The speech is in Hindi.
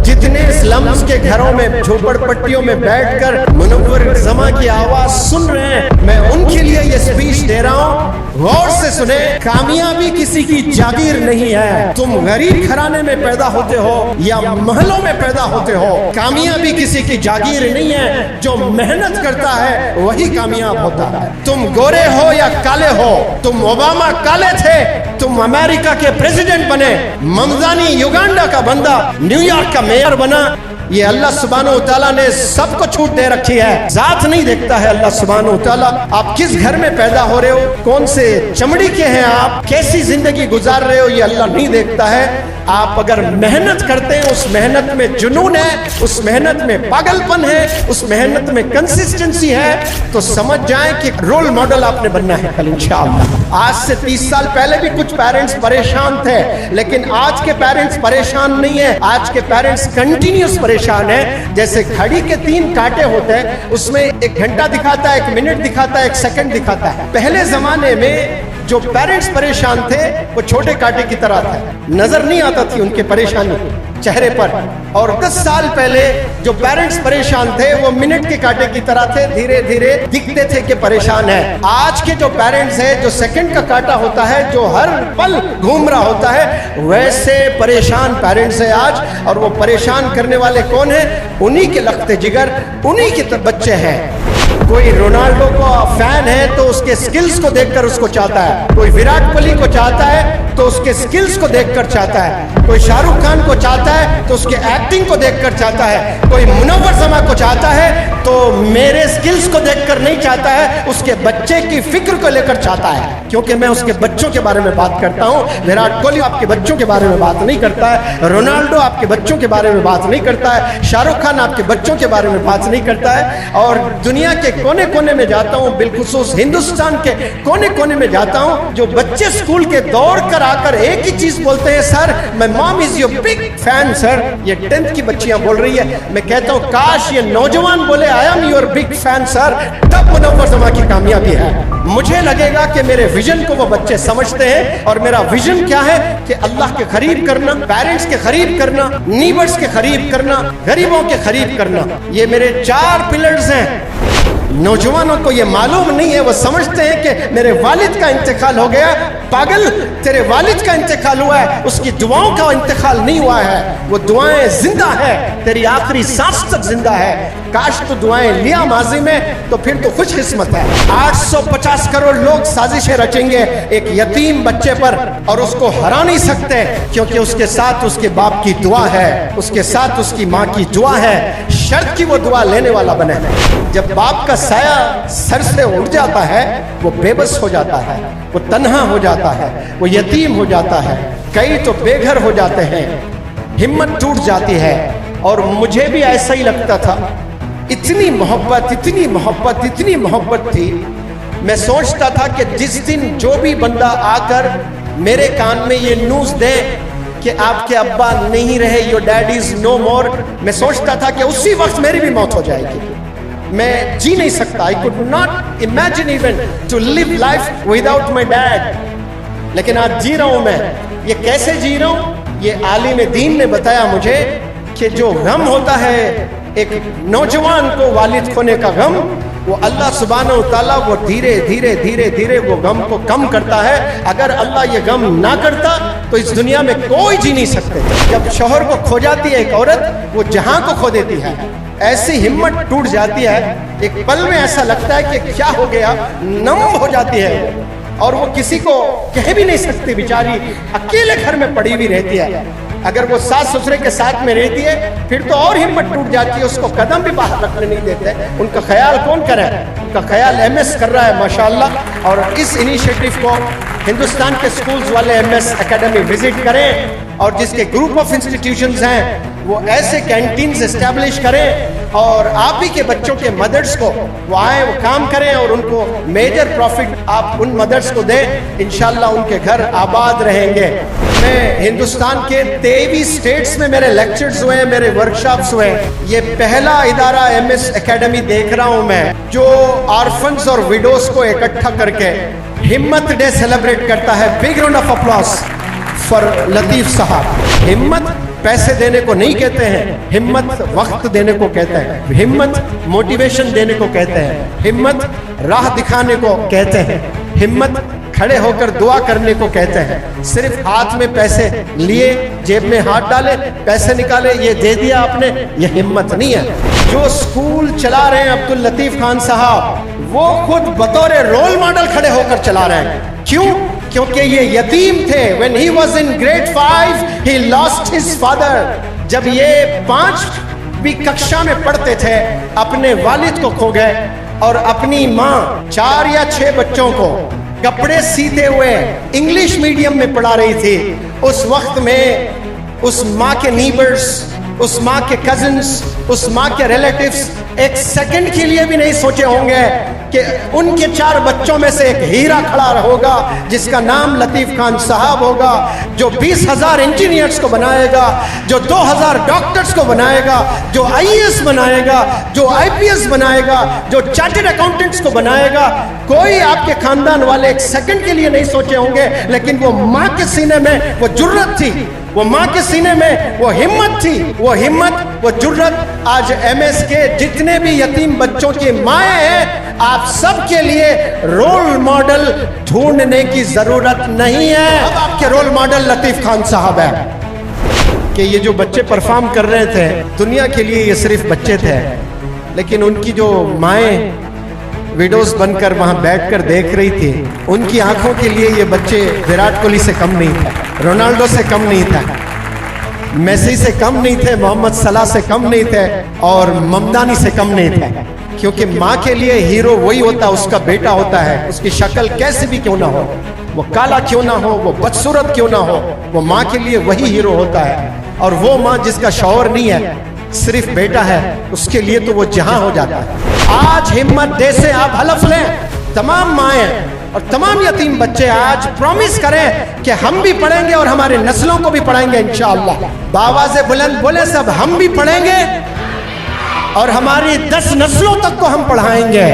जितने स्लम्स के घरों में झोपड़पट्टियों में बैठकर मुनव्वर जमा की आवाज सुन रहे हैं, मैं उनके लिए ये स्पीच दे रहा हूँ। गौर से सुने, कामयाबी किसी की जागीर नहीं है। तुम गरीब घराने में पैदा होते हो या महलों में पैदा होते हो, कामयाबी किसी की जागीर नहीं है। जो मेहनत करता है वही कामयाब होता है। तुम गोरे हो या काले हो, तुम ओबामा काले थे, तुम अमेरिका के प्रेसिडेंट बने, ममदानी युगांडा का बंदा न्यूयॉर्क का मेयर बना, ये अल्लाह सुब्हानहू तआला ने सबको छूट दे रखी है। जात नहीं देखता है अल्लाह सुब्हानहू तआला। आप किस घर में पैदा हो रहे हो, कौन से चमड़ी के हैं आप, कैसी जिंदगी गुजार रहे हो, ये अल्लाह नहीं देखता है। आप अगर मेहनत करते हैं, उस मेहनत में जुनून है, उस मेहनत में पागलपन है, उस मेहनत में कंसिस्टेंसी है, तो समझ जाएं कि रोल मॉडल आपने बनना है कल इंशाअल्लाह। आज से 30 साल पहले भी कुछ पेरेंट्स परेशान थे, लेकिन आज के पेरेंट्स परेशान नहीं है। आज के पेरेंट्स कंटिन्यूस परेशान है। जैसे घड़ी के 3 कांटे होते हैं, उसमें 1 घंटा दिखाता है, 1 मिनट दिखाता है, 1 सेकंड दिखाता है। पहले जमाने में जो पेरेंट्स परेशान थे वो छोटे कांटे की तरह थे, नजर नहीं आता थी उनके परेशानी चेहरे पर। और 10 साल पहले जो पेरेंट्स परेशान थे वो मिनट के कांटे की तरह थे, धीरे धीरे दिखते थे कि परेशान है। आज के जो पेरेंट्स है, जो सेकंड का कांटा होता है, जो हर पल घूम रहा होता है, वैसे परेशान पेरेंट्स है आज। और वो परेशान करने वाले कौन है? उन्हीं के लखते जिगर, उन्हीं के बच्चे हैं। कोई रोनाल्डो को फैन है तो उसके स्किल्स को देखकर उसको चाहता है, कोई विराट कोहली को चाहता है तो उसके स्किल्स को देखकर चाहता है, कोई शाहरुख खान को चाहता है तो उसके एक्टिंग को देखकर चाहता है, कोई मुनव्वर जमा को चाहता है तो मेरे स्किल्स को देखकर नहीं चाहता है, उसके बच्चे की फिक्र को लेकर चाहता है। क्योंकि मैं उसके बच्चों के बारे में बात करता हूँ। विराट कोहली आपके बच्चों के बारे में बात नहीं करता है, रोनाल्डो आपके बच्चों के बारे में बात नहीं करता है, शाहरुख खान आपके बच्चों के बारे में बात नहीं करता है। और दुनिया के कोने कोने में जाता हूँ, बिलखुसूस हिंदुस्तान के कोने कोने में जाता हूँ, जो बच्चे स्कूल के दौड़ कर आकर एक ही चीज बोलते हैं, sir my mom is your big fan sir. ये 10th की बच्चियां बोल रही है। मैं कहता हूँ काश ये नौजवान बोले I am your big fan sir, तब मुनव्वर जमा की कामयाबी है। मुझे लगेगा कि मेरे विजन को वो बच्चे समझते हैं। और मेरा विजन क्या है कि अल्लाह के करीब करना, पेरेंट्स के करीब करना, नीबर्स के करीब करना, गरीबों के करीब करना, ये मेरे 4 पिलर्स हैं। नौजवानों को ये मालूम नहीं है, वो समझते हैं कि मेरे वालिद का इंतकाल हो गया। पागल, तेरे वालिद का इंतकाल हुआ है, उसकी दुआओं का इंतकाल नहीं हुआ है। वो दुआएं जिंदा है, तेरी आखिरी सांस तक जिंदा है। काश तो दुआएं लिया माजी में तो फिर तो खुश किस्मत है। 850 करोड़ लोग साजिशें रचेंगे एक यतीम बच्चे पर और उसको हरा नहीं सकते, क्योंकि उसके साथ उसके बाप की दुआ है, उसके साथ उसकी माँ की दुआ है। शर्त की वो दुआ लेने वाला बने। जब बाप का साया सर से उठ जाता है, वो बेबस हो जाता है, वो तन्हा हो जाता है, वो यतीम हो जाता है, कई तो बेघर हो जाते हैं, हिम्मत टूट जाती है। और मुझे भी ऐसा ही लगता था। इतनी मोहब्बत, इतनी मोहब्बत, इतनी मोहब्बत थी। मैं सोचता था कि जिस दिन जो भी बंदा आकर मेरे कान में ये न्यूज़ दे कि आपके अब्बा नहीं रहे, योर डैड इज नो मोर, मैं सोचता था कि उसी वक्त मेरी भी मौत हो जाएगी। मैं जी नहीं सकता। I could not imagine even to live life without my dad. लेकिन आज जी रहा हूं मैं। ये कैसे जी रहा हूं? ये आलिम दीन ने बताया मुझे कि जो गम होता है एक नौजवान को वालिद खोने का गम, वो अल्लाह सुब्हानहू तआला वो धीरे धीरे धीरे धीरे वो गम को कम करता है। अगर अल्लाह ये गम ना करता तो इस दुनिया में कोई जी नहीं सकते। जब शौहर को खो जाती है एक औरत, वो जहां को खो देती है। ऐसी हिम्मत टूट जाती है, एक पल में ऐसा लगता है कि क्या हो गया, नम हो जाती है। और वो किसी को कह भी नहीं सकती, बेचारी अकेले घर में पड़ी हुई रहती है। अगर वो सास ससुरे के साथ में रहती है फिर तो और हिम्मत टूट जाती है, उसको कदम भी बाहर रखने नहीं देते। उनका ख्याल कौन करे? उनका ख्याल MS कर रहा है माशाल्लाह। और इस इनिशिएटिव को हिंदुस्तान के स्कूल्स वाले MS एकेडमी विजिट करें और जिसके ग्रुप ऑफ इंस्टीट्यूशंस हैं वो ऐसे कैंटीन्स एस्टैब्लिश करें और आप ही के बच्चों के मदर्स को वो आए, वो काम करें और उनको मेजर प्रॉफिट आप उन मदर्स को दें। इंशाल्लाह उनके घर आबाद रहेंगे। मैं हिंदुस्तान के 23 स्टेट्स में मेरे लेक्चर्स हुए, मेरे वर्कशॉप्स हुए। ये पहला इदारा MS एकेडमी देख रहा हूं मैं जो ऑर्फन्स और विडोज को इकट्ठा करके हिम्मत डे सेलिब्रेट करता है। Big round of applause for Latif साहब। हिम्मत पैसे देने को नहीं कहते हैं, हिम्मत वक्त देने को कहते हैं, हिम्मत मोटिवेशन देने को कहते हैं, हिम्मत राह दिखाने को कहते हैं, हिम्मत खड़े होकर दुआ करने को कहते हैं। सिर्फ हाथ में पैसे लिए, जेब में हाथ डाले, पैसे निकाले, ये दे दिया आपने, ये हिम्मत नहीं है। जो स्कूल चला रहे हैं अब्दुल लतीफ खान साहब, वो खुद बतौर रोल मॉडल खड़े होकर चला रहे हैं। क्यों? क्योंकि ये यतीम थे। When he was in grade 5, he lost his father. जब ये 5वीं कक्षा में पढ़ते थे, अपने वालिद को खो गए और अपनी माँ 4 या 6 बच्चों को कपड़े सीते हुए इंग्लिश मीडियम में पढ़ा रही थी। उस वक्त में उस माँ के नीबर्स, उस माँ के कजिन्स, उस माँ के रिलेटिव्स एक सेकंड के लिए भी नहीं सोचे होंगे कि उनके 4 बच्चों में से एक हीरा खड़ा होगा जिसका नाम लतीफ खान साहब होगा, जो 20,000 इंजीनियर्स को बनाएगा, जो 2,000 डॉक्टर्स को बनाएगा, जो आईएएस बनाएगा, जो आईपीएस बनाएगा, जो चार्टर्ड अकाउंटेंट्स को बनाएगा। कोई आपके खानदान वाले एक सेकंड के लिए नहीं सोचे होंगे, लेकिन वो माँ के सीने में वो जुर्रत थी, वो माँ के सीने में वो हिम्मत थी, वो हिम्मत, वो जुर्रत आज एमएस के जितने भी यतीम बच्चों की माएँ हैं, आप सब के लिए रोल मॉडल ढूंढने की जरूरत नहीं है। अब आपके रोल मॉडल लतीफ खान साहब है कि ये जो बच्चे परफॉर्म कर रहे थे, दुनिया के लिए ये सिर्फ बच्चे थे, लेकिन उनकी जो माएँ विडोज बनकर वहां बैठकर देख रही थी, उनकी आंखों के लिए ये बच्चे विराट कोहली से कम नहीं थे, रोनाल्डो से कम नहीं था, मेसी से कम नहीं थे, मोहम्मद सलाह से कम नहीं थे और ममदानी से कम नहीं थे। क्योंकि माँ के लिए हीरो वही होता, उसका बेटा होता है, उसकी शक्ल कैसे भी क्यों ना हो, वो काला क्यों ना हो, वो बदसूरत क्यों ना हो, वो माँ के लिए वही हीरो होता है। और वो माँ जिसका शौहर नहीं है, सिर्फ बेटा है, उसके लिए तो वो जहां हो जाता है। आज हिम्मत दे से आप हलफ लें, तमाम माएँ और तमाम यतीम बच्चे आज प्रॉमिस करें कि हम भी पढ़ेंगे और हमारे नस्लों को भी पढ़ाएंगे इंशाअल्लाह। बावाज़े बुलंद बोले सब, हम भी पढ़ेंगे और हमारी 10 नस्लों तक को हम पढ़ाएंगे।